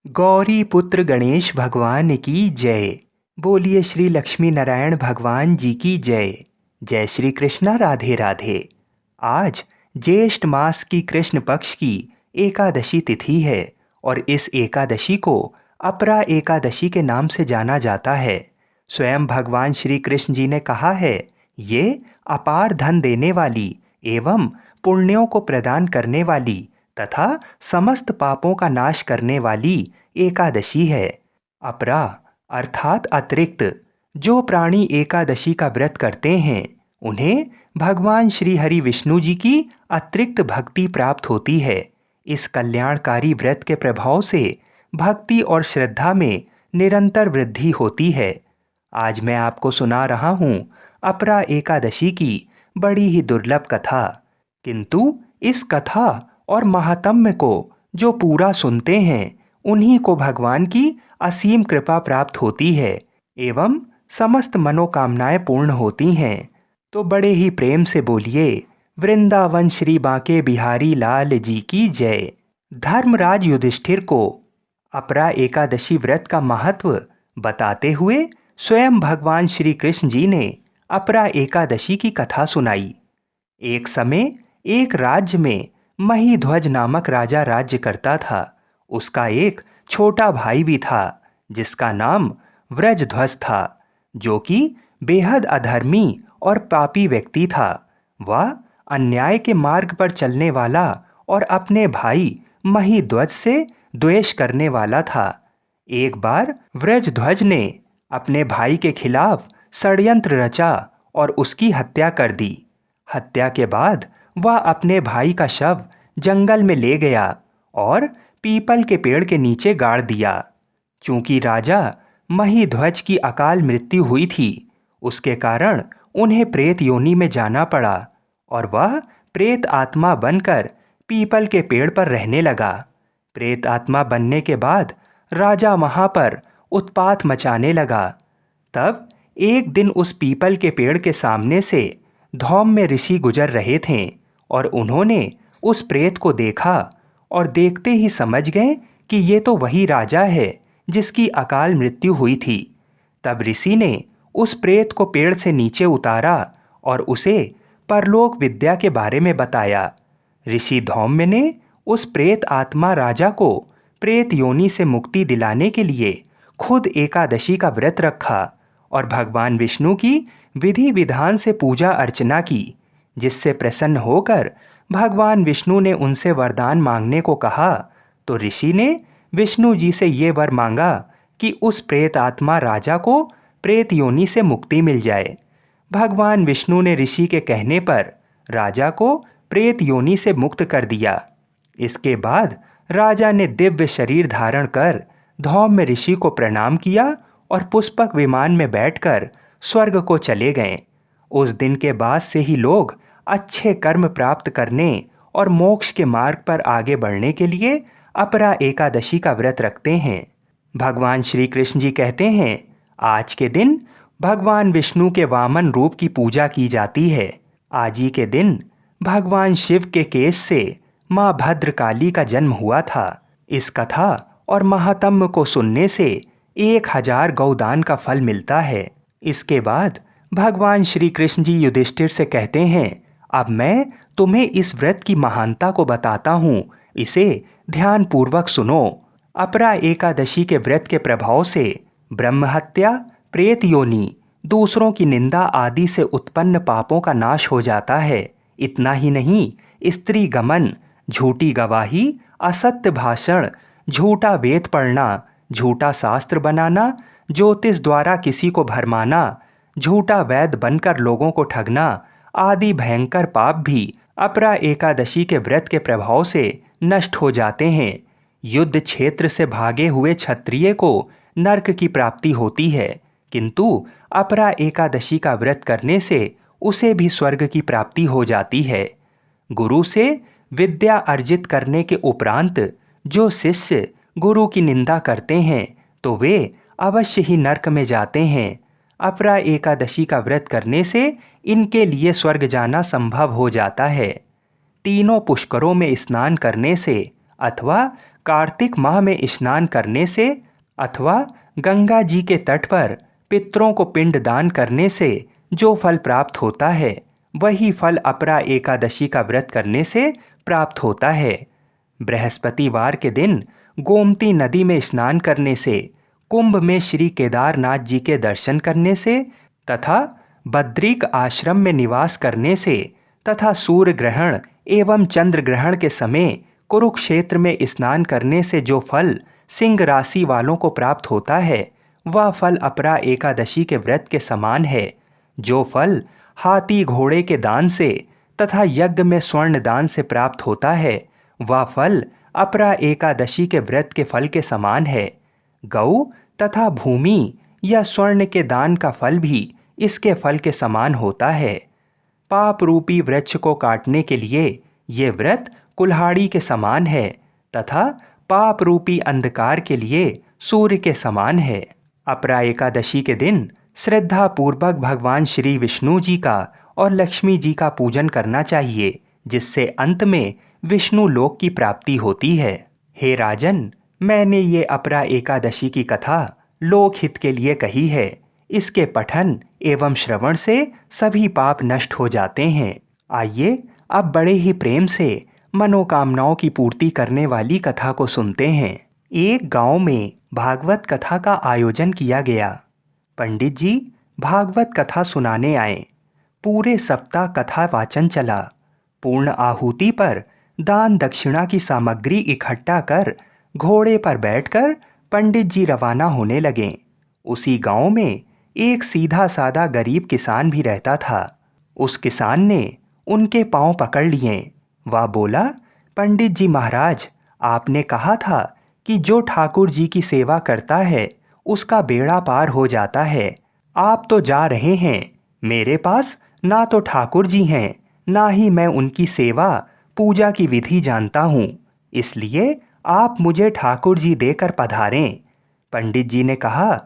गौरी पुत्र गणेश भगवान की जय। बोलिए श्री लक्ष्मी नारायण भगवान जी की जय। जय श्री कृष्णा, राधे राधे। आज ज्येष्ठ मास की कृष्ण पक्ष की एकादशी तिथि है और इस एकादशी को अपरा एकादशी के नाम से जाना जाता है। स्वयं भगवान श्री कृष्ण जी ने कहा है, ये अपार धन देने वाली एवं पुण्यों को प्रदान करने वाली तथा समस्त पापों का नाश करने वाली एकादशी है। अपरा अर्थात अतिरिक्त। जो प्राणी एकादशी का व्रत करते हैं उन्हें भगवान श्री हरि विष्णु जी की अतिरिक्त भक्ति प्राप्त होती है। इस कल्याणकारी व्रत के प्रभाव से भक्ति और श्रद्धा में निरंतर वृद्धि होती है। आज मैं आपको सुना रहा हूँ अपरा एकादशी की बड़ी ही दुर्लभ कथा। किंतु इस कथा और महात्म्य को जो पूरा सुनते हैं उन्हीं को भगवान की असीम कृपा प्राप्त होती है एवं समस्त मनोकामनाएं पूर्ण होती हैं। तो बड़े ही प्रेम से बोलिए, वृंदावन श्री बांके बिहारी लाल जी की जय। धर्मराज युधिष्ठिर को अपरा एकादशी व्रत का महत्व बताते हुए स्वयं भगवान श्री कृष्ण जी ने अपरा एकादशी की कथा सुनाई। एक समय एक राज्य में महीध्वज नामक राजा राज्य करता था। उसका एक छोटा भाई भी था जिसका नाम व्रजध्वज था, जो कि बेहद अधर्मी और पापी व्यक्ति था। वह अन्याय के मार्ग पर चलने वाला और अपने भाई महीध्वज से द्वेष करने वाला था। एक बार व्रजध्वज ने अपने भाई के खिलाफ षड्यंत्र रचा और उसकी हत्या कर दी। हत्या के बाद वह अपने भाई का शव जंगल में ले गया और पीपल के पेड़ के नीचे गाड़ दिया। चूंकि राजा महीध्वज की अकाल मृत्यु हुई थी, उसके कारण उन्हें प्रेत योनि में जाना पड़ा और वह प्रेत आत्मा बनकर पीपल के पेड़ पर रहने लगा। प्रेत आत्मा बनने के बाद राजा वहां पर उत्पात मचाने लगा। तब एक दिन उस पीपल के पेड़ के सामने से धौम्य ऋषि गुजर रहे थे और उन्होंने उस प्रेत को देखा और देखते ही समझ गए कि ये तो वही राजा है जिसकी अकाल मृत्यु हुई थी। तब ऋषि ने उस प्रेत को पेड़ से नीचे उतारा और उसे परलोक विद्या के बारे में बताया। ऋषि धौम्य ने उस प्रेत आत्मा राजा को प्रेत योनि से मुक्ति दिलाने के लिए खुद एकादशी का व्रत रखा और भगवान विष्णु की विधि विधान से पूजा अर्चना की, जिससे प्रसन्न होकर भगवान विष्णु ने उनसे वरदान मांगने को कहा। तो ऋषि ने विष्णु जी से ये वर मांगा कि उस प्रेत आत्मा राजा को प्रेत योनि से मुक्ति मिल जाए। भगवान विष्णु ने ऋषि के कहने पर राजा को प्रेत योनि से मुक्त कर दिया। इसके बाद राजा ने दिव्य शरीर धारण कर धौम्य ऋषि को प्रणाम किया और पुष्पक विमान में बैठकर स्वर्ग को चले गए। उस दिन के बाद से ही लोग अच्छे कर्म प्राप्त करने और मोक्ष के मार्ग पर आगे बढ़ने के लिए अपरा एकादशी का व्रत रखते हैं। भगवान श्री कृष्ण जी कहते हैं, आज के दिन भगवान विष्णु के वामन रूप की पूजा की जाती है। आज ही के दिन भगवान शिव के केश से माँ भद्रकाली का जन्म हुआ था। इस कथा और महात्म्य को सुनने से 1000 गौदान का फल मिलता है। इसके बाद भगवान श्री कृष्ण जी युधिष्ठिर से कहते हैं, अब मैं तुम्हें इस व्रत की महानता को बताता हूँ, इसे ध्यान पूर्वक सुनो। अपरा एकादशी के व्रत के प्रभाव से ब्रह्म हत्या, प्रेत योनि, दूसरों की निंदा आदि से उत्पन्न पापों का नाश हो जाता है। इतना ही नहीं, स्त्री गमन, झूठी गवाही, असत्य भाषण, झूठा वेद पढ़ना, झूठा शास्त्र बनाना, ज्योतिष द्वारा किसी को भरमाना, झूठा वैद बनकर लोगों को ठगना आदि भयंकर पाप भी अपरा एकादशी के व्रत के प्रभाव से नष्ट हो जाते हैं। युद्ध क्षेत्र से भागे हुए क्षत्रिय को नरक की प्राप्ति होती है, किंतु अपरा एकादशी का व्रत करने से उसे भी स्वर्ग की प्राप्ति हो जाती है। गुरु से विद्या अर्जित करने के उपरांत जो शिष्य गुरु की निंदा करते हैं तो वे अवश्य ही नरक में जाते हैं। अपरा एकादशी का व्रत करने से इनके लिए स्वर्ग जाना संभव हो जाता है। तीनों पुष्करों में स्नान करने से अथवा कार्तिक माह में स्नान करने से अथवा गंगा जी के तट पर पितरों को पिंड दान करने से जो फल प्राप्त होता है वही फल अपरा एकादशी का व्रत करने से प्राप्त होता है। बृहस्पतिवार के दिन गोमती नदी में स्नान करने से, कुंभ में श्री केदारनाथ जी के दर्शन करने से तथा बद्रिक आश्रम में निवास करने से तथा सूर्य ग्रहण एवं चंद्र ग्रहण के समय कुरुक्षेत्र में स्नान करने से जो फल सिंह राशि वालों को प्राप्त होता है वह फल अपरा एकादशी के व्रत के समान है। जो फल हाथी घोड़े के दान से तथा यज्ञ में स्वर्ण दान से प्राप्त होता है वह फल अपरा एकादशी के व्रत के फल के समान है। गौ तथा भूमि या स्वर्ण के दान का फल भी इसके फल के समान होता है। पाप रूपी वृक्ष को काटने के लिए ये व्रत कुल्हाड़ी के समान है तथा पाप रूपी अंधकार के लिए सूर्य के समान है। अपरा एकादशी के दिन श्रद्धा पूर्वक भगवान श्री विष्णु जी का और लक्ष्मी जी का पूजन करना चाहिए, जिससे अंत में विष्णु लोक की प्राप्ति होती है। हे राजन, मैंने ये अपरा एकादशी की कथा लोकहित के लिए कही है। इसके पठन एवं श्रवण से सभी पाप नष्ट हो जाते हैं। आइए अब बड़े ही प्रेम से मनोकामनाओं की पूर्ति करने वाली कथा को सुनते हैं। एक गांव में भागवत कथा का आयोजन किया गया। पंडित जी भागवत कथा सुनाने आए। पूरे सप्ताह कथा वाचन चला। पूर्ण आहुति पर दान दक्षिणा की सामग्री इकट्ठा कर घोड़े पर बैठकर पंडित जी रवाना होने लगे। उसी गांव में एक सीधा साधा गरीब किसान भी रहता था। उस किसान ने उनके पांव पकड़ लिए। वह बोला, पंडित जी महाराज, आपने कहा था कि जो ठाकुर जी की सेवा करता है उसका बेड़ा पार हो जाता है। आप तो जा रहे हैं। मेरे पास ना तो ठाकुर जी हैं, ना ही मैं उनकी सेवा पूजा की विधि जानता हूँ। इसलिए आप मुझे ठाकुर जी देकर पधारें। पंडित जी ने कहा,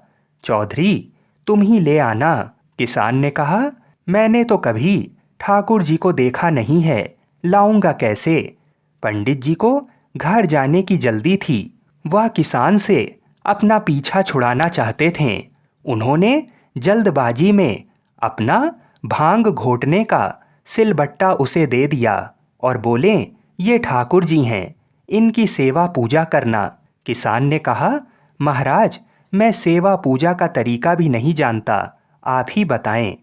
चौधरी तुम ही ले आना। किसान ने कहा, मैंने तो कभी ठाकुर जी को देखा नहीं है, लाऊंगा कैसे। पंडित जी को घर जाने की जल्दी थी। वह किसान से अपना पीछा छुड़ाना चाहते थे। उन्होंने जल्दबाजी में अपना भांग घोटने का सिलबट्टा उसे दे दिया और बोले, ये ठाकुर जी हैं, इनकी सेवा पूजा करना। किसान ने कहा, महाराज मैं सेवा पूजा का तरीका भी नहीं जानता, आप ही बताएं।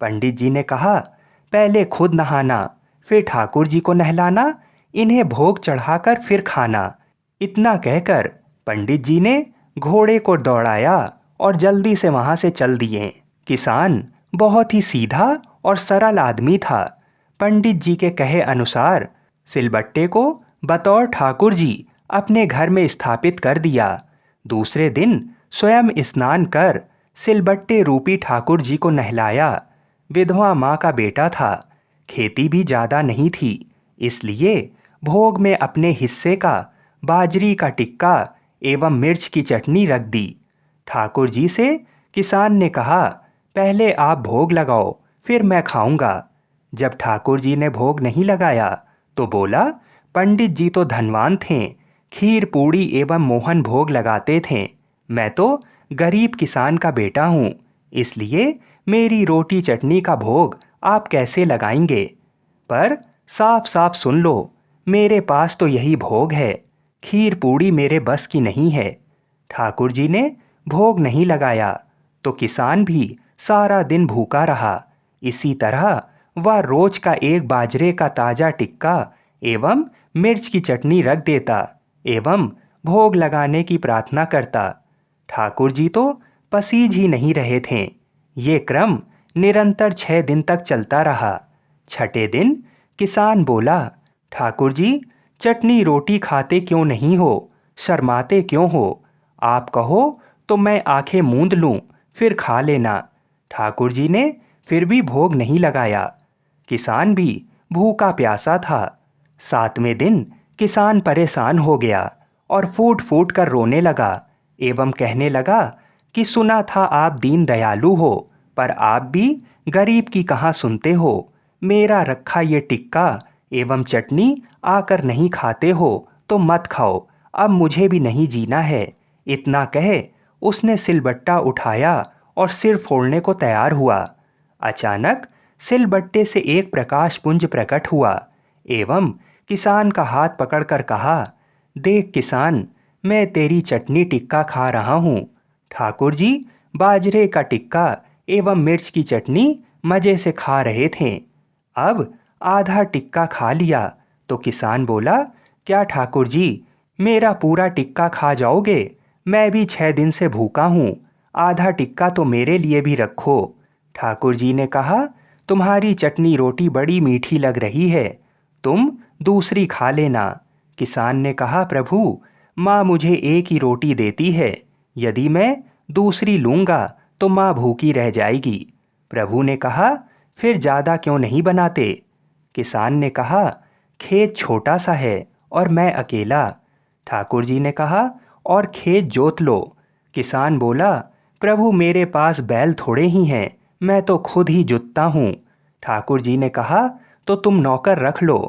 पंडित जी ने कहा, पहले खुद नहाना, फिर ठाकुर जी को नहलाना, इन्हें भोग चढ़ाकर फिर खाना। इतना कहकर पंडित जी ने घोड़े को दौड़ाया और जल्दी से वहां से चल दिए। किसान बहुत ही सीधा और सरल आदमी था। पंडित जी के कहे अनुसार सिलबट्टे को बतौर ठाकुर जी अपने घर में स्थापित कर दिया। दूसरे दिन स्वयं स्नान कर सिलबट्टे रूपी ठाकुर जी को नहलाया। विधवा माँ का बेटा था, खेती भी ज़्यादा नहीं थी, इसलिए भोग में अपने हिस्से का बाजरी का टिक्का एवं मिर्च की चटनी रख दी। ठाकुर जी से किसान ने कहा, पहले आप भोग लगाओ, फिर मैं खाऊंगा। जब ठाकुर जी ने भोग नहीं लगाया तो बोला, पंडित जी तो धनवान थे, खीर पूड़ी एवं मोहन भोग लगाते थे। मैं तो गरीब किसान का बेटा हूँ, इसलिए मेरी रोटी चटनी का भोग आप कैसे लगाएंगे। पर साफ साफ सुन लो, मेरे पास तो यही भोग है, खीर पूड़ी मेरे बस की नहीं है। ठाकुर जी ने भोग नहीं लगाया तो किसान भी सारा दिन भूखा रहा। इसी तरह वह रोज का एक बाजरे का ताज़ा टिक्का एवं मिर्च की चटनी रख देता एवं भोग लगाने की प्रार्थना करता। ठाकुर जी तो पसीज ही नहीं रहे थे। ये क्रम निरंतर 6 दिन तक चलता रहा। छठे दिन किसान बोला, ठाकुर जी चटनी रोटी खाते क्यों नहीं हो, शर्माते क्यों हो? आप कहो तो मैं आंखें मूंद लूं, फिर खा लेना। ठाकुर जी ने फिर भी भोग नहीं लगाया। किसान भी भूखा प्यासा था। 7वें दिन किसान परेशान हो गया और फूट फूट कर रोने लगा एवं कहने लगा कि सुना था आप दीन दयालु हो, पर आप भी गरीब की कहाँ सुनते हो। मेरा रखा ये टिक्का एवं चटनी आकर नहीं खाते हो तो मत खाओ, अब मुझे भी नहीं जीना है। इतना कह उसने सिलबट्टा उठाया और सिर फोड़ने को तैयार हुआ। अचानक सिलबट्टे से एक प्रकाश पुंज प्रकट हुआ एवं किसान का हाथ पकड़कर कहा, देख किसान, मैं तेरी चटनी टिक्का खा रहा हूँ। ठाकुर जी बाजरे का टिक्का एवं मिर्च की चटनी मज़े से खा रहे थे। अब आधा टिक्का खा लिया तो किसान बोला, क्या ठाकुर जी मेरा पूरा टिक्का खा जाओगे? मैं भी 6 दिन से भूखा हूँ, आधा टिक्का तो मेरे लिए भी रखो। ठाकुर जी ने कहा, तुम्हारी चटनी रोटी बड़ी मीठी लग रही है, तुम दूसरी खा लेना। किसान ने कहा, प्रभु माँ मुझे एक ही रोटी देती है, यदि मैं दूसरी लूँगा तो माँ भूखी रह जाएगी। प्रभु ने कहा, फिर ज़्यादा क्यों नहीं बनाते? किसान ने कहा, खेत छोटा सा है और मैं अकेला। ठाकुर जी ने कहा, और खेत जोत लो। किसान बोला, प्रभु मेरे पास बैल थोड़े ही हैं, मैं तो खुद ही जुतता हूँ। ठाकुर जी ने कहा, तो तुम नौकर रख लो।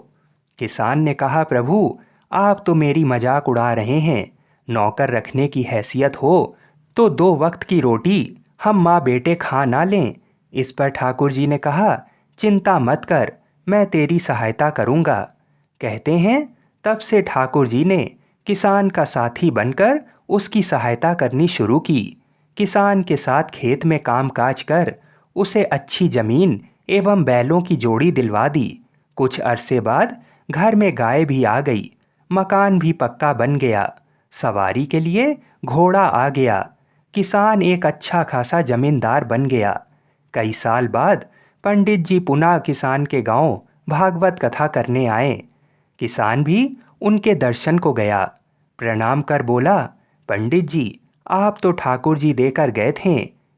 किसान ने कहा, प्रभु आप तो मेरी मजाक उड़ा रहे हैं, नौकर रखने की हैसियत हो तो 2 वक्त की रोटी हम माँ बेटे खा ना लें। इस पर ठाकुर जी ने कहा, चिंता मत कर, मैं तेरी सहायता करूँगा। कहते हैं तब से ठाकुर जी ने किसान का साथी बनकर उसकी सहायता करनी शुरू की। किसान के साथ खेत में कामकाज कर उसे अच्छी जमीन एवं बैलों की जोड़ी दिलवा दी। कुछ अरसे बाद घर में गाय भी आ गई, मकान भी पक्का बन गया, सवारी के लिए घोड़ा आ गया। किसान एक अच्छा खासा जमींदार बन गया। कई साल बाद पंडित जी पुनः किसान के गांव भागवत कथा करने आए। किसान भी उनके दर्शन को गया। प्रणाम कर बोला, पंडित जी आप तो ठाकुर जी देकर गए थे,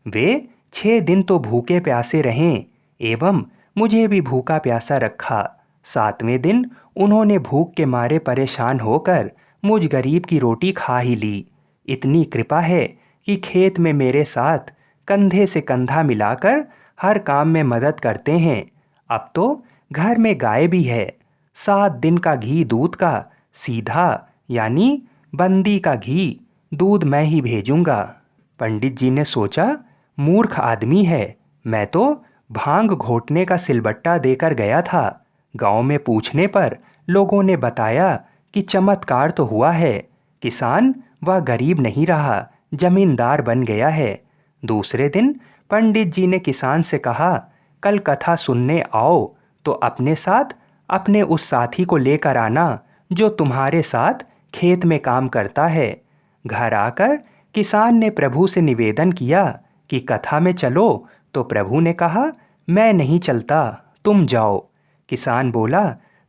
वे 6 दिन तो भूखे प्यासे रहें एवं मुझे भी भूखा प्यासा रखा। 7वें दिन उन्होंने भूख के मारे परेशान होकर मुझ गरीब की रोटी खा ही ली। इतनी कृपा है कि खेत में मेरे साथ कंधे से कंधा मिलाकर हर काम में मदद करते हैं। अब तो घर में गाय भी है। 7 दिन का घी दूध का सीधा यानी बंदी का घी दूध मैं ही भेजूंगा। पंडित जी ने सोचा, मूर्ख आदमी है, मैं तो भांग घोटने का सिलबट्टा देकर गया था। गांव में पूछने पर लोगों ने बताया कि चमत्कार तो हुआ है, किसान वह गरीब नहीं रहा, जमींदार बन गया है। दूसरे दिन पंडित जी ने किसान से कहा, कल कथा सुनने आओ तो अपने साथ अपने उस साथी को लेकर आना जो तुम्हारे साथ खेत में काम करता है। घर आकर किसान ने प्रभु से निवेदन किया कि कथा में चलो, तो प्रभु ने कहा, मैं नहीं चलता, तुम जाओ। किसान बोला,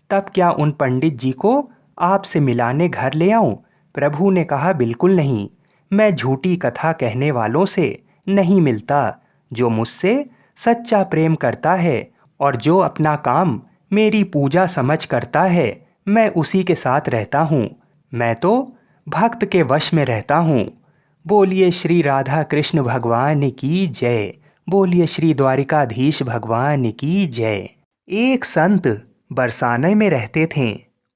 तब क्या उन पंडित जी को आपसे मिलाने घर ले आऊं? प्रभु ने कहा, बिल्कुल नहीं, मैं झूठी कथा कहने वालों से नहीं मिलता। जो मुझसे सच्चा प्रेम करता है और जो अपना काम मेरी पूजा समझ करता है, मैं उसी के साथ रहता हूँ। मैं तो भक्त के वश में रहता हूँ। बोलिए श्री राधा कृष्ण भगवान की जय। बोलिए श्री द्वारिकाधीश भगवान की जय। एक संत बरसाने में रहते थे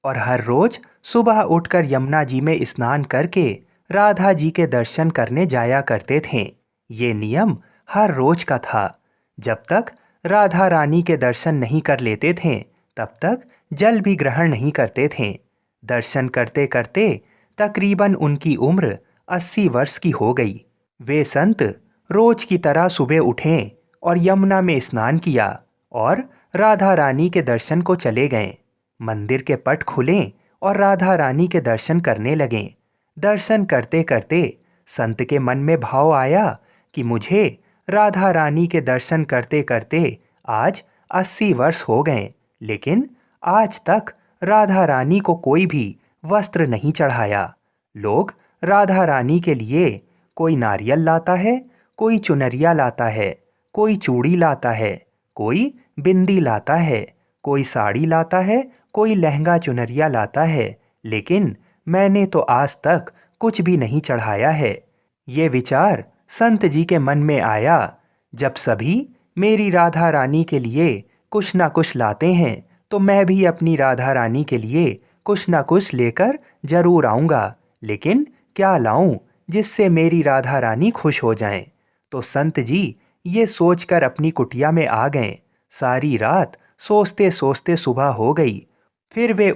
और हर रोज सुबह उठकर यमुना जी में स्नान करके राधा जी के दर्शन करने जाया करते थे। ये नियम हर रोज का था। जब तक राधा रानी के दर्शन नहीं कर लेते थे तब तक जल भी ग्रहण नहीं करते थे। दर्शन करते करते तकरीबन उनकी उम्र 80 वर्ष की हो गई। वे संत रोज की तरह सुबह उठे और यमुना में स्नान किया और राधा रानी के दर्शन को चले गए। मंदिर के पट खुले और राधा रानी के दर्शन करने लगे। दर्शन करते करते संत के मन में भाव आया कि मुझे राधा रानी के दर्शन करते करते आज 80 वर्ष हो गए, लेकिन आज तक राधा रानी को कोई भी वस्त्र नहीं चढ़ाया। लोग राधा रानी के लिए कोई नारियल लाता है, कोई चुनरिया लाता है, कोई चूड़ी लाता है, कोई बिंदी लाता है, कोई साड़ी लाता है, कोई लहंगा चुनरिया लाता है, लेकिन मैंने तो आज तक कुछ भी नहीं चढ़ाया है। ये विचार संत जी के मन में आया, जब सभी मेरी राधा रानी के लिए कुछ ना कुछ लाते हैं तो मैं भी अपनी राधा रानी के लिए कुछ ना कुछ लेकर जरूर आऊँगा। लेकिन क्या लाऊं जिससे मेरी राधा रानी खुश हो जाएं? तो संत जी ये सोचकर अपनी कुटिया में आ गए। सारी रात सोचते सोचते सुबह हो गई। फिर वे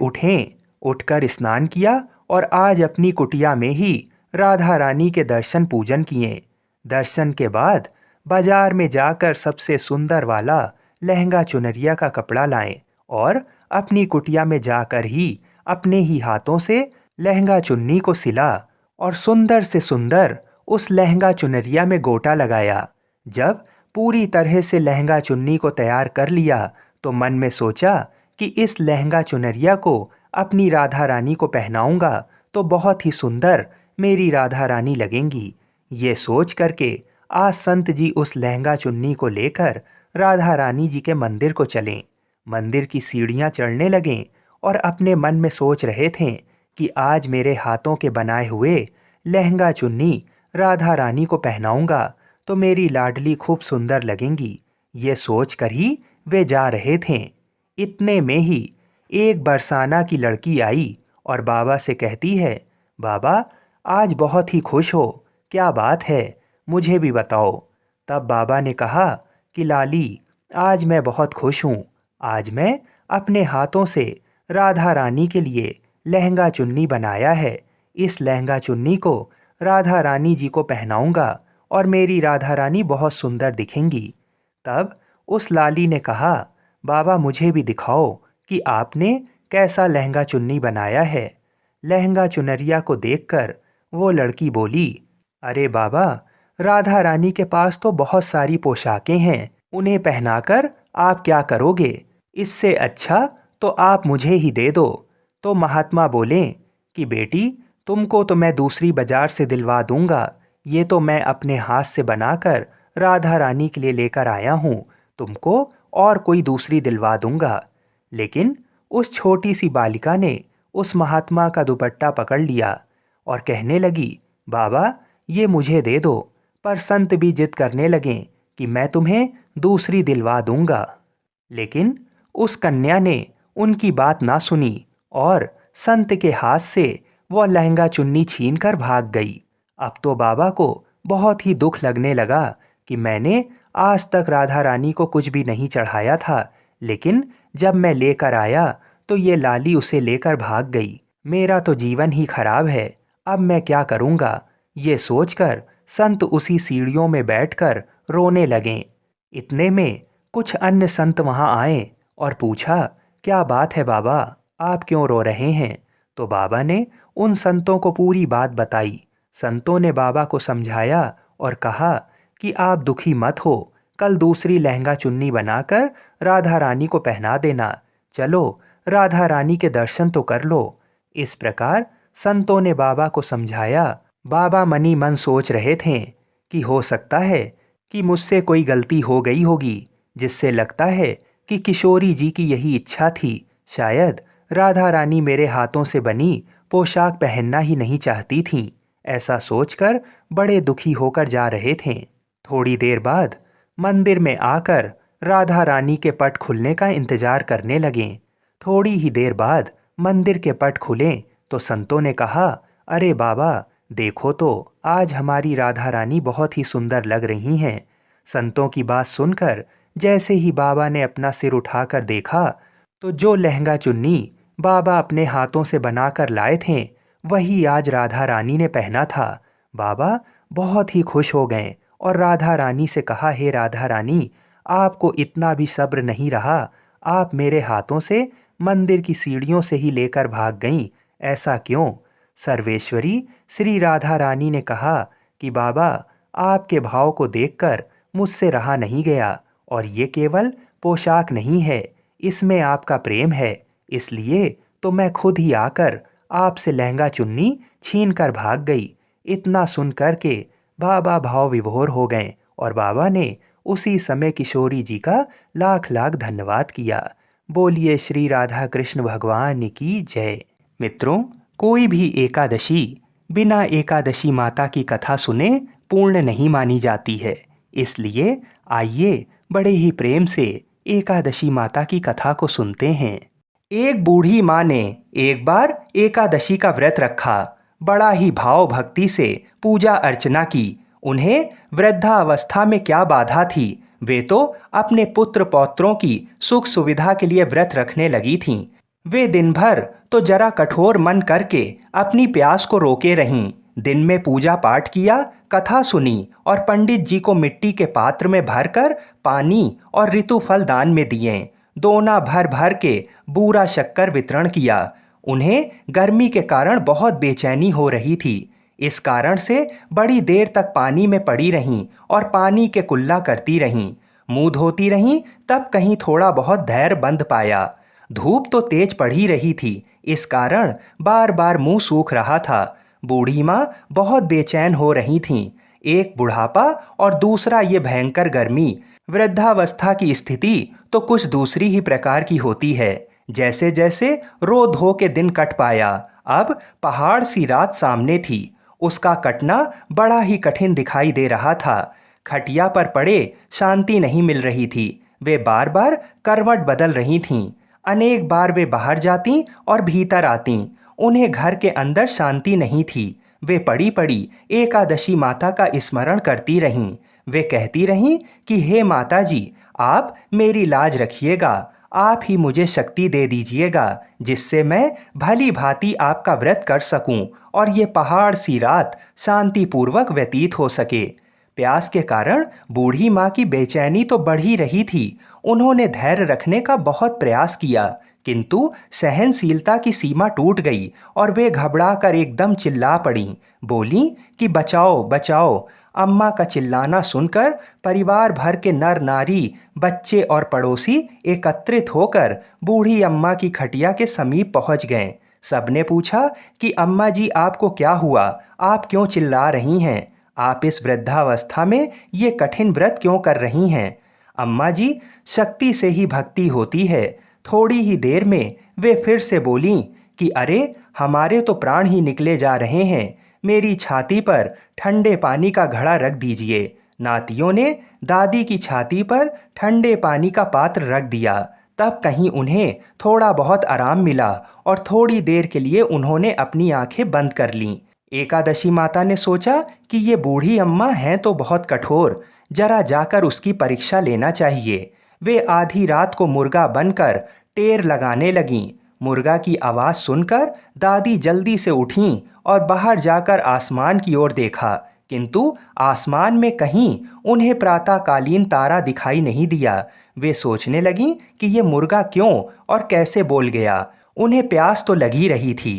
उठकर स्नान किया और आज अपनी कुटिया में ही राधा रानी के दर्शन पूजन किए। दर्शन के बाद बाजार में जाकर सबसे सुंदर वाला लहंगा चुनरिया का कपड़ा लाएं और अपनी कुटिया में जाकर ही अपने ही हाथों से लहंगा चुन्नी को सिला और सुंदर से सुंदर उस लहंगा चुनरिया में गोटा लगाया। जब पूरी तरह से लहंगा चुन्नी को तैयार कर लिया तो मन में सोचा कि इस लहंगा चुनरिया को अपनी राधा रानी को पहनाऊंगा तो बहुत ही सुंदर मेरी राधा रानी लगेंगी। ये सोच करके आज संत जी उस लहंगा चुन्नी को लेकर राधा रानी जी के मंदिर को चलें। मंदिर की सीढ़ियां चढ़ने लगें और अपने मन में सोच रहे थे कि आज मेरे हाथों के बनाए हुए लहंगा चुन्नी राधा रानी को पहनाऊंगा तो मेरी लाडली खूब सुंदर लगेंगी। ये सोच कर ही वे जा रहे थे। इतने में ही एक बरसाना की लड़की आई और बाबा से कहती है, बाबा आज बहुत ही खुश हो, क्या बात है, मुझे भी बताओ। तब बाबा ने कहा कि लाली आज मैं बहुत खुश हूँ। आज मैं अपने हाथों से राधा रानी के लिए लहंगा चुन्नी बनाया है। इस लहंगा चुन्नी को राधा रानी जी को पहनाऊंगा और मेरी राधा रानी बहुत सुंदर दिखेंगी। तब उस लाली ने कहा, बाबा मुझे भी दिखाओ कि आपने कैसा लहंगा चुन्नी बनाया है। लहंगा चुनरिया को देखकर वो लड़की बोली, अरे बाबा राधा रानी के पास तो बहुत सारी पोशाकें हैं, उन्हें पहनाकर आप क्या करोगे? इससे अच्छा तो आप मुझे ही दे दो। तो महात्मा बोले कि बेटी तुमको तो मैं दूसरी बाजार से दिलवा दूंगा, ये तो मैं अपने हाथ से बनाकर राधा रानी के लिए लेकर आया हूँ, तुमको और कोई दूसरी दिलवा दूंगा। लेकिन उस छोटी सी बालिका ने उस महात्मा का दुपट्टा पकड़ लिया और कहने लगी, बाबा ये मुझे दे दो। पर संत भी जिद करने लगे कि मैं तुम्हें दूसरी दिलवा दूंगा। लेकिन उस कन्या ने उनकी बात ना सुनी और संत के हाथ से वह लहंगा चुन्नी छीनकर भाग गई। अब तो बाबा को बहुत ही दुख लगने लगा कि मैंने आज तक राधा रानी को कुछ भी नहीं चढ़ाया था, लेकिन जब मैं लेकर आया तो ये लाली उसे लेकर भाग गई। मेरा तो जीवन ही खराब है, अब मैं क्या करूँगा? ये सोचकर संत उसी सीढ़ियों में बैठकर रोने लगे। इतने में कुछ अन्य संत वहाँ आए और पूछा, क्या बात है बाबा, आप क्यों रो रहे हैं? तो बाबा ने उन संतों को पूरी बात बताई। संतों ने बाबा को समझाया और कहा कि आप दुखी मत हो, कल दूसरी लहंगा चुन्नी बनाकर राधा रानी को पहना देना। चलो राधा रानी के दर्शन तो कर लो। इस प्रकार संतों ने बाबा को समझाया। बाबा मनी मन सोच रहे थे कि हो सकता है कि मुझसे कोई गलती हो गई होगी, जिससे लगता है कि किशोरी जी की यही इच्छा थी। शायद राधा रानी मेरे हाथों से बनी पोशाक पहनना ही नहीं चाहती थीं। ऐसा सोचकर बड़े दुखी होकर जा रहे थे। थोड़ी देर बाद मंदिर में आकर राधा रानी के पट खुलने का इंतजार करने लगे। थोड़ी ही देर बाद मंदिर के पट खुले तो संतों ने कहा, अरे बाबा देखो तो आज हमारी राधा रानी बहुत ही सुंदर लग रही हैं। संतों की बात सुनकर जैसे ही बाबा ने अपना सिर उठाकर देखा तो जो लहंगा चुन्नी बाबा अपने हाथों से बनाकर लाए थे वही आज राधा रानी ने पहना था। बाबा बहुत ही खुश हो गए और राधा रानी से कहा, हे राधा रानी आपको इतना भी सब्र नहीं रहा, आप मेरे हाथों से मंदिर की सीढ़ियों से ही लेकर भाग गईं, ऐसा क्यों? सर्वेश्वरी श्री राधा रानी ने कहा कि बाबा आपके भाव को देखकर मुझसे रहा नहीं गया और ये केवल पोशाक नहीं है, इसमें आपका प्रेम है, इसलिए तो मैं खुद ही आकर आपसे लहंगा चुन्नी छीन कर भाग गई। इतना सुन कर के बाबा भाव विभोर हो गए और बाबा ने उसी समय किशोरी जी का लाख लाख धन्यवाद किया। बोलिए श्री राधा कृष्ण भगवान की जय। मित्रों, कोई भी एकादशी बिना एकादशी माता की कथा सुने पूर्ण नहीं मानी जाती है। इसलिए आइए बड़े ही प्रेम से एकादशी माता की कथा को सुनते हैं। एक बूढ़ी माँ ने एक बार एकादशी का व्रत रखा। बड़ा ही भाव भक्ति से पूजा अर्चना की। उन्हें वृद्धावस्था में क्या बाधा थी, वे तो अपने पुत्र पौत्रों की सुख सुविधा के लिए व्रत रखने लगी थीं। वे दिन भर तो जरा कठोर मन करके अपनी प्यास को रोके रहीं। दिन में पूजा पाठ किया, कथा सुनी और पंडित जी को मिट्टी के पात्र में भरकर पानी और ऋतुफल दान में दिए। दोना भर भर के बूरा शक्कर वितरण किया। उन्हें गर्मी के कारण बहुत बेचैनी हो रही थी। इस कारण से बड़ी देर तक पानी में पड़ी रहीं और पानी के कुल्ला करती रहीं। मुंह धोती रहीं, तब कहीं थोड़ा बहुत धैर्य बंध पाया। धूप तो तेज पड़ ही रही थी, इस कारण बार बार मुंह सूख रहा था। बूढ़ी माँ बहुत बेचैन हो रही थीं। एक बुढ़ापा और दूसरा ये भयंकर गर्मी। वृद्धावस्था की स्थिति तो कुछ दूसरी ही प्रकार की होती है। जैसे जैसे रो धो के दिन कट पाया, अब पहाड़ सी रात सामने थी। उसका कटना बड़ा ही कठिन दिखाई दे रहा था। खटिया पर पड़े शांति नहीं मिल रही थी। वे बार बार करवट बदल रही थीं। अनेक बार वे बाहर जातीं और भीतर आतीं। उन्हें घर के अंदर शांति नहीं थी। वे पड़ी पड़ी एकादशी माता का स्मरण करती रहीं। वे कहती रहीं कि हे माता जी, आप मेरी लाज रखिएगा, आप ही मुझे शक्ति दे दीजिएगा, जिससे मैं भली भांति आपका व्रत कर सकूं और ये पहाड़ सी रात शांतिपूर्वक व्यतीत हो सके। प्यास के कारण बूढ़ी माँ की बेचैनी तो बढ़ ही रही थी। उन्होंने धैर्य रखने का बहुत प्रयास किया, किंतु सहनशीलता की सीमा टूट गई और वे घबरा कर एकदम चिल्ला पड़ीं। बोलीं कि बचाओ बचाओ। अम्मा का चिल्लाना सुनकर परिवार भर के नर नारी, बच्चे और पड़ोसी एकत्रित होकर बूढ़ी अम्मा की खटिया के समीप पहुंच गए। सबने पूछा कि अम्मा जी, आपको क्या हुआ? आप क्यों चिल्ला रही हैं? आप इस वृद्धावस्था में ये कठिन व्रत क्यों कर रही हैं? अम्मा जी, शक्ति से ही भक्ति होती है। थोड़ी ही देर में वे फिर से बोलीं कि अरे, हमारे तो प्राण ही निकले जा रहे हैं। मेरी छाती पर ठंडे पानी का घड़ा रख दीजिए। नातियों ने दादी की छाती पर ठंडे पानी का पात्र रख दिया। तब कहीं उन्हें थोड़ा बहुत आराम मिला और थोड़ी देर के लिए उन्होंने अपनी आंखें बंद कर लीं। एकादशी माता ने सोचा कि ये बूढ़ी अम्मा हैं तो बहुत कठोर, जरा जाकर उसकी परीक्षा लेना चाहिए। वे आधी रात को मुर्गा बनकर टेर लगाने लगीं। मुर्गा की आवाज़ सुनकर दादी जल्दी से उठीं और बाहर जाकर आसमान की ओर देखा, किंतु आसमान में कहीं उन्हें प्रातःकालीन तारा दिखाई नहीं दिया। वे सोचने लगीं कि ये मुर्गा क्यों और कैसे बोल गया। उन्हें प्यास तो लगी रही थी।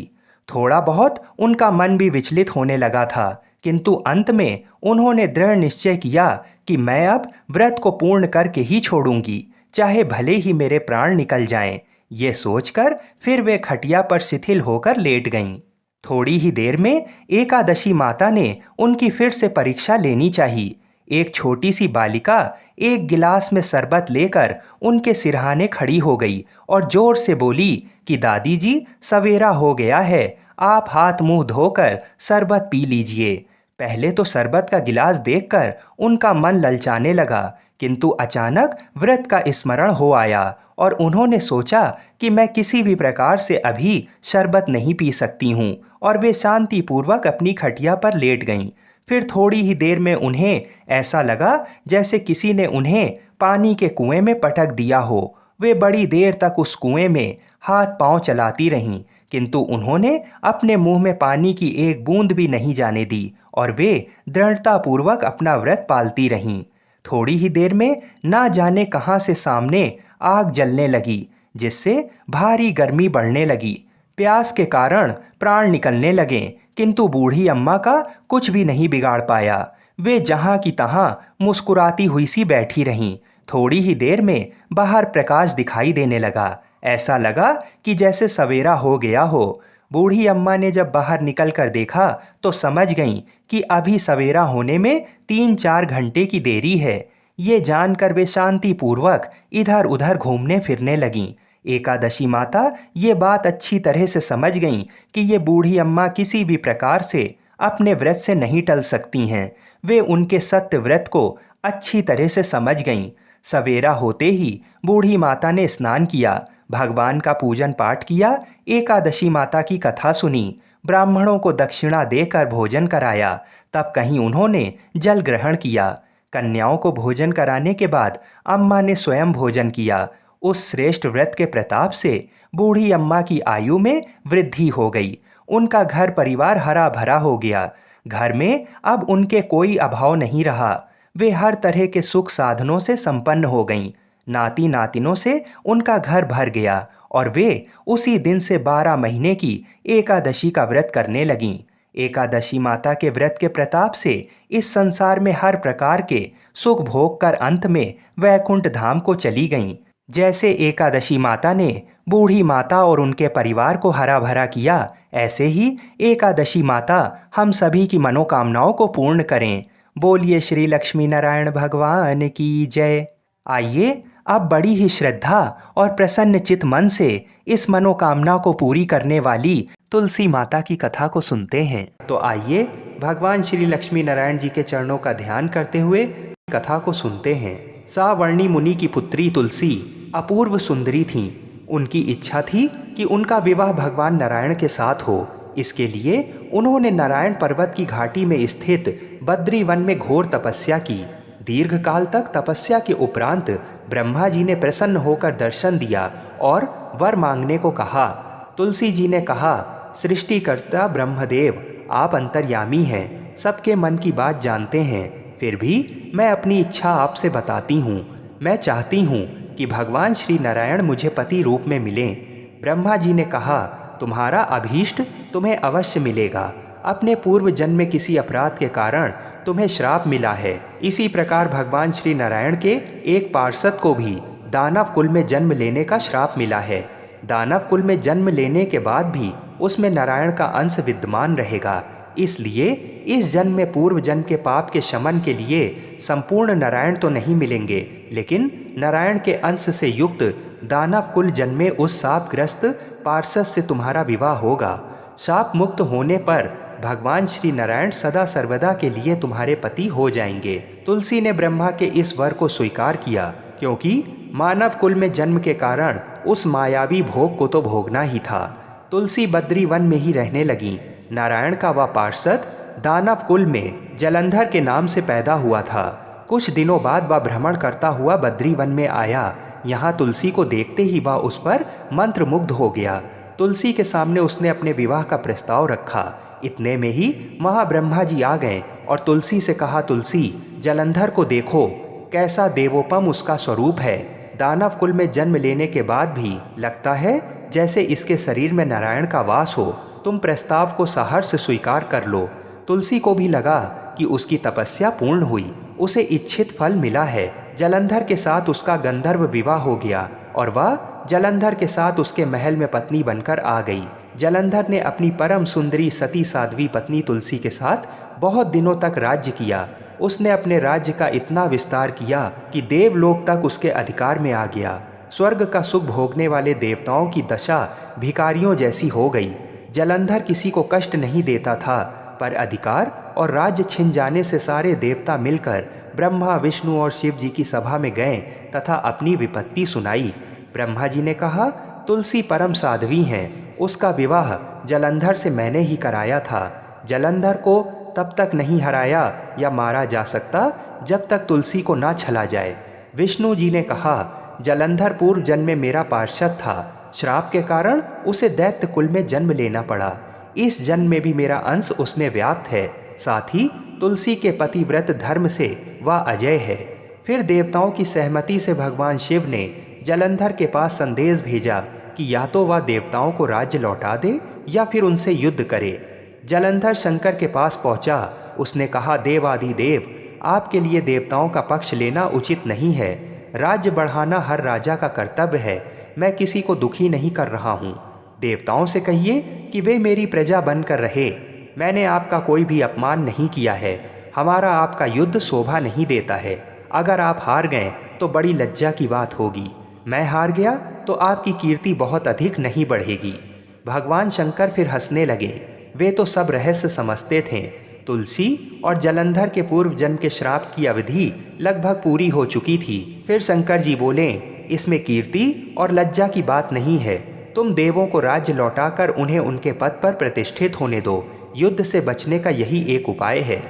थोड़ा बहुत उनका मन भी विचलित होने लगा था, किंतु अंत में उन्होंने दृढ़ निश्चय किया कि मैं अब व्रत को पूर्ण करके ही छोड़ूंगी, चाहे भले ही मेरे प्राण निकल जाएं। ये सोचकर फिर वे खटिया पर शिथिल होकर लेट गईं। थोड़ी ही देर में एकादशी माता ने उनकी फिर से परीक्षा लेनी चाहिए। एक छोटी सी बालिका एक गिलास में शरबत लेकर उनके सिरहाने खड़ी हो गई और जोर से बोली कि दादी जी, सवेरा हो गया है, आप हाथ मुंह धोकर शरबत पी लीजिए। पहले तो शरबत का गिलास देखकर उनका मन ललचाने लगा, किंतु अचानक व्रत का स्मरण हो आया और उन्होंने सोचा कि मैं किसी भी प्रकार से अभी शरबत नहीं पी सकती हूँ, और वे शांतिपूर्वक अपनी खटिया पर लेट गईं। फिर थोड़ी ही देर में उन्हें ऐसा लगा जैसे किसी ने उन्हें पानी के कुएं में पटक दिया हो। वे बड़ी देर तक उस कुएं में हाथ पांव चलाती रहीं, किंतु उन्होंने अपने मुंह में पानी की एक बूंद भी नहीं जाने दी और वे दृढ़तापूर्वक अपना व्रत पालती रहीं। थोड़ी ही देर में ना जाने कहाँ से सामने आग जलने लगी, जिससे भारी गर्मी बढ़ने लगी। प्यास के कारण प्राण निकलने लगे, किंतु बूढ़ी अम्मा का कुछ भी नहीं बिगाड़ पाया। वे जहाँ की तहाँ मुस्कुराती हुई सी बैठी रहीं। थोड़ी ही देर में बाहर प्रकाश दिखाई देने लगा। ऐसा लगा कि जैसे सवेरा हो गया हो। बूढ़ी अम्मा ने जब बाहर निकल कर देखा तो समझ गईं कि अभी सवेरा होने में 3-4 घंटे की देरी है। ये जानकर वे शांतिपूर्वक इधर उधर घूमने फिरने लगीं। एकादशी माता ये बात अच्छी तरह से समझ गईं कि ये बूढ़ी अम्मा किसी भी प्रकार से अपने व्रत से नहीं टल सकती हैं। वे उनके सत्य व्रत को अच्छी तरह से समझ गईं। सवेरा होते ही बूढ़ी माता ने स्नान किया, भगवान का पूजन पाठ किया, एकादशी माता की कथा सुनी। ब्राह्मणों को दक्षिणा देकर भोजन कराया, तब कहीं उन्होंने जल ग्रहण किया। कन्याओं को भोजन कराने के बाद अम्मा ने स्वयं भोजन किया। उस श्रेष्ठ व्रत के प्रताप से बूढ़ी अम्मा की आयु में वृद्धि हो गई। उनका घर परिवार हरा भरा हो गया। घर में अब उनके कोई अभाव नहीं रहा। वे हर तरह के सुख साधनों से संपन्न हो गईं। नाती नातिनों से उनका घर भर गया और वे उसी दिन से 12 महीने की एकादशी का व्रत करने लगीं। एकादशी माता के व्रत के प्रताप से इस संसार में हर प्रकार के सुख भोग कर अंत में वैकुंठ धाम को चली गईं। जैसे एकादशी माता ने बूढ़ी माता और उनके परिवार को हरा भरा किया, ऐसे ही एकादशी माता हम सभी की मनोकामनाओं को पूर्ण करें। बोलिए श्री लक्ष्मी नारायण भगवान की जय। आइए अब बड़ी ही श्रद्धा और प्रसन्न चित मन से इस मनोकामना को पूरी करने वाली तुलसी माता की कथा को सुनते हैं। तो आइए भगवान श्री लक्ष्मी नारायण जी के चरणों का ध्यान करते हुए कथा को सुनते हैं। सावर्णी मुनि की पुत्री तुलसी अपूर्व सुंदरी थीं। उनकी इच्छा थी कि उनका विवाह भगवान नारायण के साथ हो। इसके लिए उन्होंने नारायण पर्वत की घाटी में स्थित बद्री वन में घोर तपस्या की। दीर्घ काल तक तपस्या के उपरांत ब्रह्मा जी ने प्रसन्न होकर दर्शन दिया और वर मांगने को कहा। तुलसी जी ने कहा, सृष्टिकर्ता ब्रह्मदेव, आप अंतर्यामी हैं, सबके मन की बात जानते हैं। फिर भी मैं अपनी इच्छा आपसे बताती हूँ। मैं चाहती हूँ कि भगवान श्री नारायण मुझे पति रूप में मिलें। ब्रह्मा जी ने कहा, तुम्हारा अभीष्ट तुम्हें अवश्य मिलेगा। अपने पूर्व जन्म में किसी अपराध के कारण तुम्हें श्राप मिला है। इसी प्रकार भगवान श्री नारायण के एक पार्षद को भी दानव कुल में जन्म लेने का श्राप मिला है। दानव कुल में जन्म लेने के बाद भी उसमें नारायण का अंश विद्यमान रहेगा। इसलिए इस जन्म में पूर्व जन्म के पाप के शमन के लिए संपूर्ण नारायण तो नहीं मिलेंगे, लेकिन नारायण के अंश से युक्त दानव कुल जन्मे उस शापग्रस्त पार्षद से तुम्हारा विवाह होगा। शाप मुक्त होने पर भगवान श्री नारायण सदा सर्वदा के लिए तुम्हारे पति हो जाएंगे। तुलसी ने ब्रह्मा के इस वर को स्वीकार किया, क्योंकि मानव कुल में जन्म के कारण उस मायावी भोग को तो भोगना ही था। तुलसी बद्री वन में ही रहने लगी। नारायण का वह पार्षद दानव कुल में जलंधर के नाम से पैदा हुआ था। कुछ दिनों बाद वह भ्रमण करता हुआ बद्री वन में आया। यहाँ तुलसी को देखते ही वह उस पर मंत्रमुग्ध हो गया। तुलसी के सामने उसने अपने विवाह का प्रस्ताव रखा। इतने में ही वहाँ ब्रह्मा जी आ गए और तुलसी से कहा, तुलसी, जलंधर को देखो, कैसा देवोपम उसका स्वरूप है। दानव कुल में जन्म लेने के बाद भी लगता है जैसे इसके शरीर में नारायण का वास हो। तुम प्रस्ताव को सहर्ष स्वीकार कर लो। तुलसी को भी लगा कि उसकी तपस्या पूर्ण हुई, उसे इच्छित फल मिला है। जलंधर के साथ उसका गंधर्व विवाह हो गया और वह जलंधर के साथ उसके महल में पत्नी बनकर आ गई। जलंधर ने अपनी परम सुंदरी सती साध्वी पत्नी तुलसी के साथ बहुत दिनों तक राज्य किया। उसने अपने राज्य का इतना विस्तार किया कि देवलोक तक उसके अधिकार में आ गया। स्वर्ग का सुख भोगने वाले देवताओं की दशा भिखारियों जैसी हो गई। जलंधर किसी को कष्ट नहीं देता था, पर अधिकार और राज्य छिन जाने से सारे देवता मिलकर ब्रह्मा, विष्णु और शिव जी की सभा में गए तथा अपनी विपत्ति सुनाई। ब्रह्मा जी ने कहा, तुलसी परम साध्वी हैं, उसका विवाह जलंधर से मैंने ही कराया था। जलंधर को तब तक नहीं हराया या मारा जा सकता जब तक तुलसी को ना छला जाए। विष्णु जी ने कहा, जलंधर पूर्व जन्म में मेरा पार्षद था। श्राप के कारण उसे दैत्य कुल में जन्म लेना पड़ा। इस जन्म में भी मेरा अंश उसमें व्याप्त है। साथ ही तुलसी के पतिव्रत धर्म से वह अजय है। फिर देवताओं की सहमति से भगवान शिव ने जलंधर के पास संदेश भेजा कि या तो वह देवताओं को राज्य लौटा दे या फिर उनसे युद्ध करे। जलंधर शंकर के पास पहुंचा। उसने कहा, देवाधिदेव, आपके लिए देवताओं का पक्ष लेना उचित नहीं है। राज्य बढ़ाना हर राजा का कर्तव्य है। मैं किसी को दुखी नहीं कर रहा हूँ। देवताओं से कहिए कि वे मेरी प्रजा बनकर रहे। मैंने आपका कोई भी अपमान नहीं किया है। हमारा आपका युद्ध शोभा नहीं देता है। अगर आप हार गए तो बड़ी लज्जा की बात होगी। मैं हार गया तो आपकी कीर्ति बहुत अधिक नहीं बढ़ेगी। भगवान शंकर फिर हंसने लगे। वे तो सब रहस्य समझते थे। तुलसी और जलंधर के पूर्व जन्म के श्राप की अवधि लगभग पूरी हो चुकी थी। फिर शंकर जी बोले, इसमें कीर्ति और लज्जा की बात नहीं है। तुम देवों को राज्य लौटाकर उन्हें उनके पद पर प्रतिष्ठित होने दो। युद्ध से बचने का यही एक उपाय है।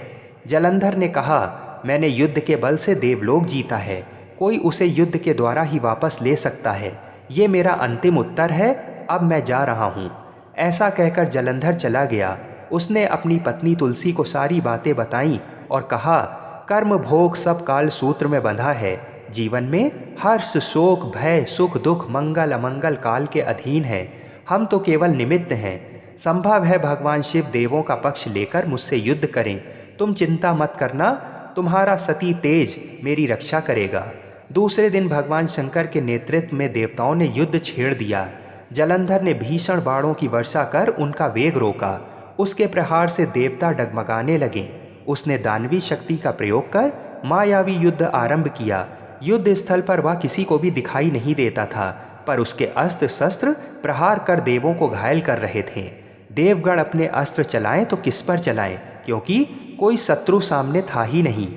जलंधर ने कहा, मैंने युद्ध के बल से देवलोक जीता है, कोई उसे युद्ध के द्वारा ही वापस ले सकता है। ये मेरा अंतिम उत्तर है, अब मैं जा रहा हूँ। ऐसा कहकर जलंधर चला गया। उसने अपनी पत्नी तुलसी को सारी बातें बताईं और कहा, कर्म भोग सब काल सूत्र में बंधा है। जीवन में हर्ष शोक भय सुख दुख मंगल अमंगल काल के अधीन है। हम तो केवल निमित्त हैं। संभव है भगवान शिव देवों का पक्ष लेकर मुझसे युद्ध करें। तुम चिंता मत करना, तुम्हारा सती तेज मेरी रक्षा करेगा। दूसरे दिन भगवान शंकर के नेतृत्व में देवताओं ने युद्ध छेड़ दिया। जलंधर ने भीषण बाणों की वर्षा कर उनका वेग रोका। उसके प्रहार से देवता डगमगाने लगे। उसने दानवी शक्ति का प्रयोग कर मायावी युद्ध आरंभ किया। युद्ध स्थल पर वह किसी को भी दिखाई नहीं देता था, पर उसके अस्त्र शस्त्र प्रहार कर देवों को घायल कर रहे थे। देवगण अपने अस्त्र चलाएं तो किस पर चलाएं, क्योंकि कोई शत्रु सामने था ही नहीं।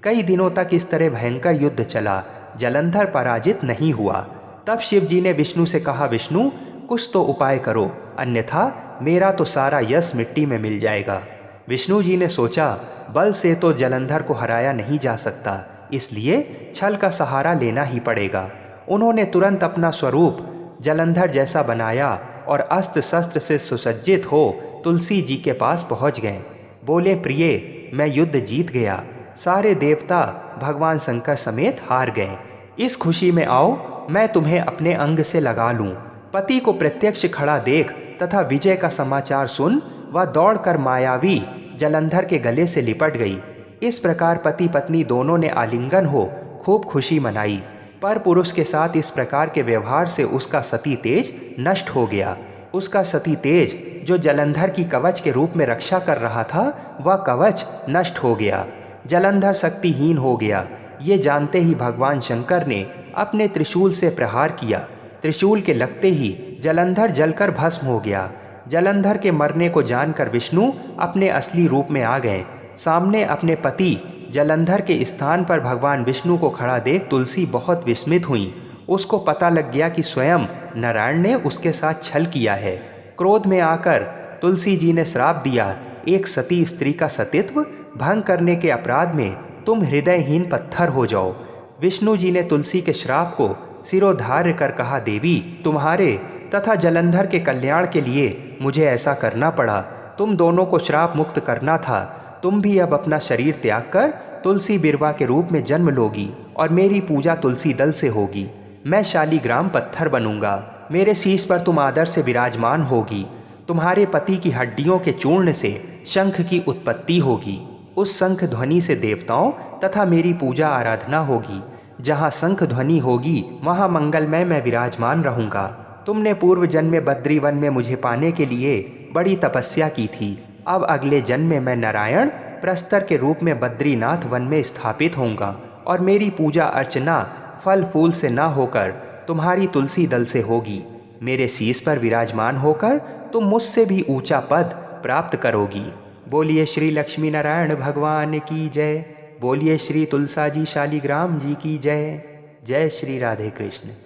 कई दिनों तक इस तरह भयंकर युद्ध चला। जलंधर पराजित नहीं हुआ। तब शिव जी ने विष्णु से कहा, विष्णु कुछ तो उपाय करो, अन्यथा मेरा तो सारा यश मिट्टी में मिल जाएगा। विष्णु जी ने सोचा, बल से तो जलंधर को हराया नहीं जा सकता, इसलिए छल का सहारा लेना ही पड़ेगा। उन्होंने तुरंत अपना स्वरूप जलंधर जैसा बनाया और अस्त्र शस्त्र से सुसज्जित हो तुलसी जी के पास पहुंच गए। बोले, प्रिय, मैं युद्ध जीत गया। सारे देवता भगवान शंकर समेत हार गए। इस खुशी में आओ, मैं तुम्हें अपने अंग से लगा लूं। पति को प्रत्यक्ष खड़ा देख तथा विजय का समाचार सुन वह दौड़कर मायावी जलंधर के गले से लिपट गई। इस प्रकार पति पत्नी दोनों ने आलिंगन हो खूब खुशी मनाई। पर पुरुष के साथ इस प्रकार के व्यवहार से उसका सती तेज नष्ट हो गया। उसका सती तेज जो जलंधर की कवच के रूप में रक्षा कर रहा था, वह कवच नष्ट हो गया। जलंधर शक्तिहीन हो गया। ये जानते ही भगवान शंकर ने अपने त्रिशूल से प्रहार किया। त्रिशूल के लगते ही जलंधर जलकर भस्म हो गया। जलंधर के मरने को जानकर विष्णु अपने असली रूप में आ गए। सामने अपने पति जलंधर के स्थान पर भगवान विष्णु को खड़ा देख तुलसी बहुत विस्मित हुई। उसको पता लग गया कि स्वयं नारायण ने उसके साथ छल किया है। क्रोध में आकर तुलसी जी ने श्राप दिया, एक सती स्त्री का सतीत्व भंग करने के अपराध में तुम हृदयहीन पत्थर हो जाओ। विष्णु जी ने तुलसी के श्राप को सिरोधार्य कर कहा, देवी, तुम्हारे तथा जलंधर के कल्याण के लिए मुझे ऐसा करना पड़ा। तुम दोनों को श्राप मुक्त करना था। तुम भी अब अपना शरीर त्याग कर तुलसी बिरवा के रूप में जन्म लोगी और मेरी पूजा तुलसी दल से होगी। मैं शालीग्राम पत्थर बनूंगा। मेरे शीश पर तुम आदर से विराजमान होगी। तुम्हारे पति की हड्डियों के चूर्ण से शंख की उत्पत्ति होगी। उस शंख ध्वनि से देवताओं तथा मेरी पूजा आराधना होगी। जहाँ शंख ध्वनि होगी वहाँ मंगलमय मैं विराजमान रहूँगा। तुमने पूर्व जन्म में बद्री वन में मुझे पाने के लिए बड़ी तपस्या की थी। अब अगले जन्म में मैं नारायण प्रस्तर के रूप में बद्रीनाथ वन में स्थापित होऊंगा और मेरी पूजा अर्चना फल फूल से ना होकर तुम्हारी तुलसी दल से होगी। मेरे शीश पर विराजमान होकर तुम मुझसे भी ऊंचा पद प्राप्त करोगी। बोलिए श्री लक्ष्मी नारायण भगवान की जय। बोलिए श्री तुलसाजी शालीग्राम जी की जय। जय श्री राधे कृष्ण।